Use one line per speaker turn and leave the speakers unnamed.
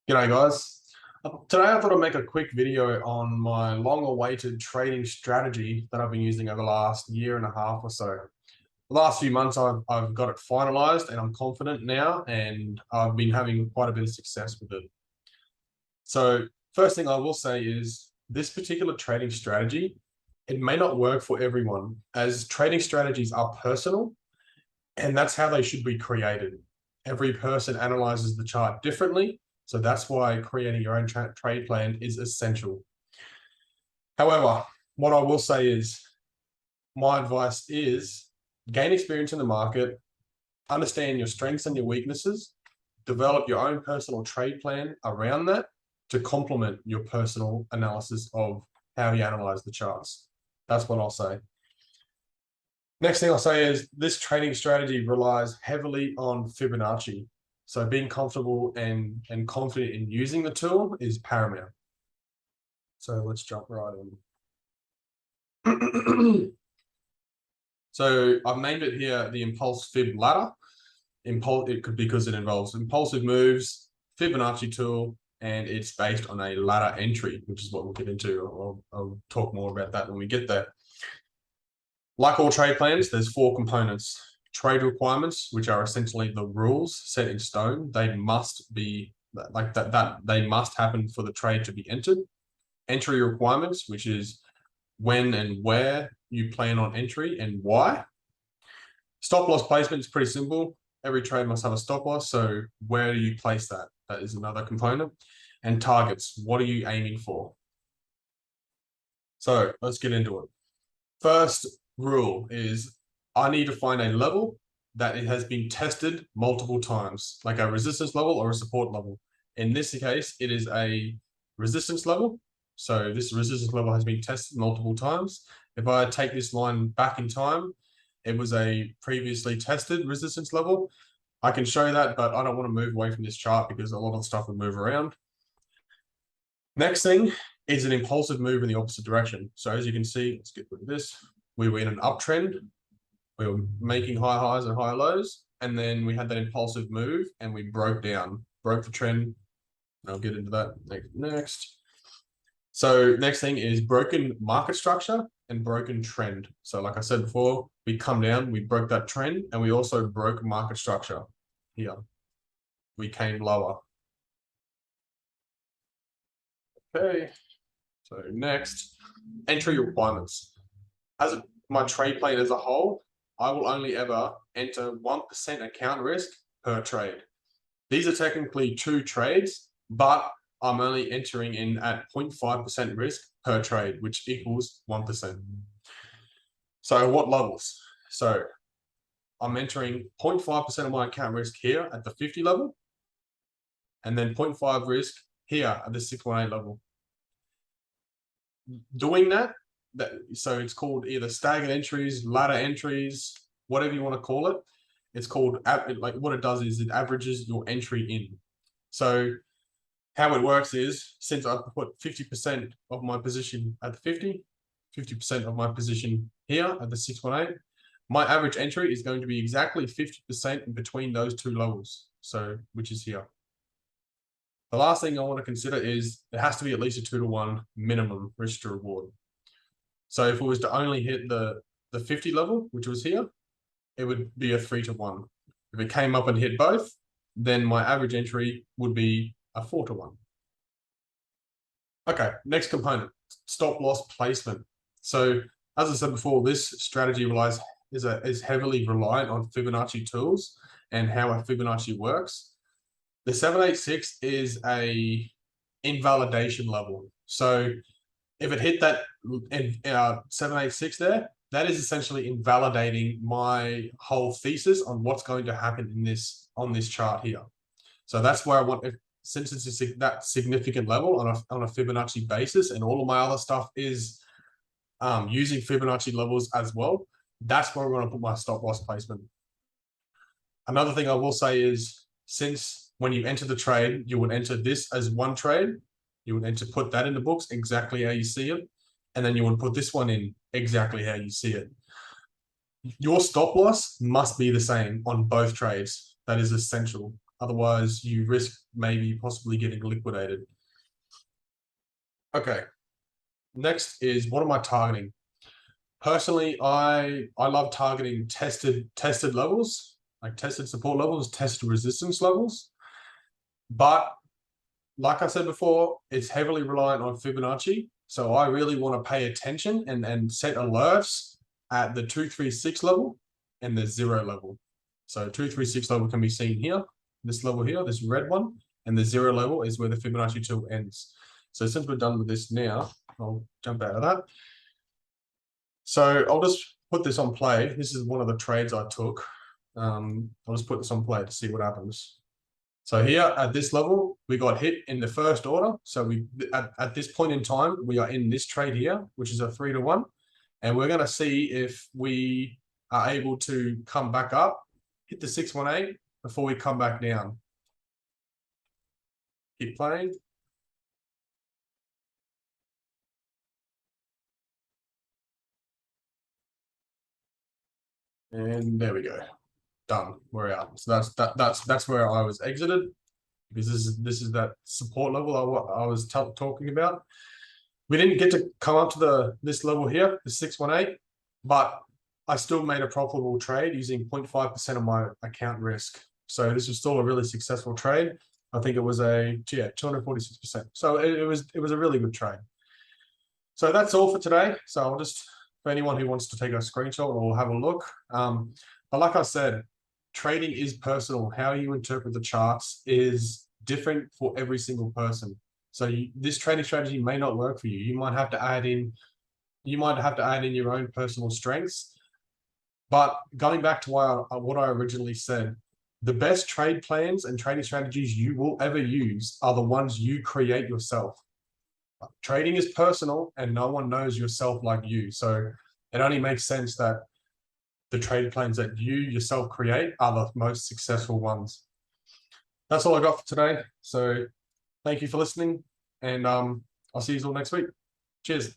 G'day guys. Today I thought I'd make a quick video on my long-awaited trading strategy that I've been using over the last year and a half or so. The last few months I've got it finalized and I'm confident now, and I've been having quite a bit of success with it. So first thing I will say is this particular trading strategy, it may not work for everyone, as trading strategies are personal and that's how they should be created. Every person analyzes the chart differently. So that's why creating your own trade plan is essential. However, what I will say is my advice is gain experience in the market, understand your strengths and your weaknesses, develop your own personal trade plan around that to complement your personal analysis of how you analyze the charts. That's what I'll say. Next thing I'll say is this trading strategy relies heavily on Fibonacci. So being comfortable and confident in using the tool is paramount. So let's jump right in. So I've named it here the Impulsefib Ladder. It could because it involves impulsive moves, Fibonacci tool, and it's based on a ladder entry, which is what we'll get into. I'll talk more about that when we get there. Like all trade plans, there's 4 components. Trade requirements, which are essentially the rules set in stone. They must be like that they must happen for the trade to be entered. Entry requirements, which is when and where you plan on entry and why. Stop loss placement is pretty simple. Every trade must have a stop loss. So where do you place that? That is another component. And targets, what are you aiming for? So let's get into it. First rule is I need to find a level that it has been tested multiple times, like a resistance level or a support level. In this case, it is a resistance level. So this resistance level has been tested multiple times. If I take this line back in time, it was a previously tested resistance level. I can show that, but I don't want to move away from this chart because a lot of the stuff will move around. Next thing is an impulsive move in the opposite direction. So as you can see, let's get rid of this. We were in an uptrend. We were making high highs and high lows, and then we had that impulsive move and we broke the trend. I'll get into that next. So next thing is broken market structure and broken trend. So like I said before, we come down, we broke that trend, and we also broke market structure here. We came lower. Okay, so next, entry requirements. As my trade plan as a whole, I will only ever enter 1% account risk per trade. These are technically 2 trades, but I'm only entering in at 0.5% risk per trade, which equals 1%. So what levels? So I'm entering 0.5% of my account risk here at the 50 level, and then 0.5 risk here at the 618 level. Doing that, so it's called either staggered entries, ladder entries, whatever you want to call it. It's called, like what it does is it averages your entry in. So how it works is, since I've put 50% of my position at the 50, 50% of my position here at the 618, my average entry is going to be exactly 50% in between those 2 levels. So, which is here. The last thing I want to consider is it has to be at least a 2-to-1 minimum risk to reward. So if it was to only hit the 50 level, which was here, it would be a 3-to-1. If it came up and hit both, then my average entry would be a 4-to-1. Okay, next component, stop loss placement. So as I said before, this strategy is heavily reliant on Fibonacci tools and how a Fibonacci works. The 786 is a invalidation level. So if it hit that 786 there, that is essentially invalidating my whole thesis on what's going to happen on this chart here. So that's where I want, since it's that significant level on a Fibonacci basis, and all of my other stuff is using Fibonacci levels as well, that's where we're going to put my stop loss placement. Another thing I will say is, since when you enter the trade, you would enter this as one trade, you would put that in the books exactly how you see it, and then you would put this one in exactly how you see it. Your stop loss must be the same on both trades. That is essential. Otherwise, you risk maybe possibly getting liquidated. Okay. Next is, what am I targeting? Personally, I love targeting tested levels, like tested support levels, tested resistance levels. But like I said before, it's heavily reliant on Fibonacci. So I really want to pay attention and set alerts at the 236 level and the 0 level. So 236 level can be seen here, this level here, this red one, and the 0 level is where the Fibonacci tool ends. So since we're done with this now, I'll jump out of that. So I'll just put this on play. This is one of the trades I took. I'll just put this on play to see what happens. So here at this level, we got hit in the first order. So we at this point in time, we are in this trade here, which is a 3-to-1. And we're going to see if we are able to come back up, hit the 618 before we come back down. Keep playing. And there we go. Done. We're out. So that's where I was exited, because this is that support level I was talking about. We didn't get to come up to this level here, the 618, but I still made a profitable trade using 0.5% of my account risk. So this was still a really successful trade. I think it was 246%. So it was a really good trade. So that's all for today. So I'll just, for anyone who wants to take a screenshot or have a look. But like I said, trading is personal. How you interpret the charts is different for every single person. So this trading strategy may not work for you. You might have to add in, your own personal strengths. But going back to what I originally said, the best trade plans and trading strategies you will ever use are the ones you create yourself. Trading is personal and no one knows yourself like you. So it only makes sense that the trade plans that you yourself create are the most successful ones. That's all I got for today. So thank you for listening, and I'll see you all next week. Cheers.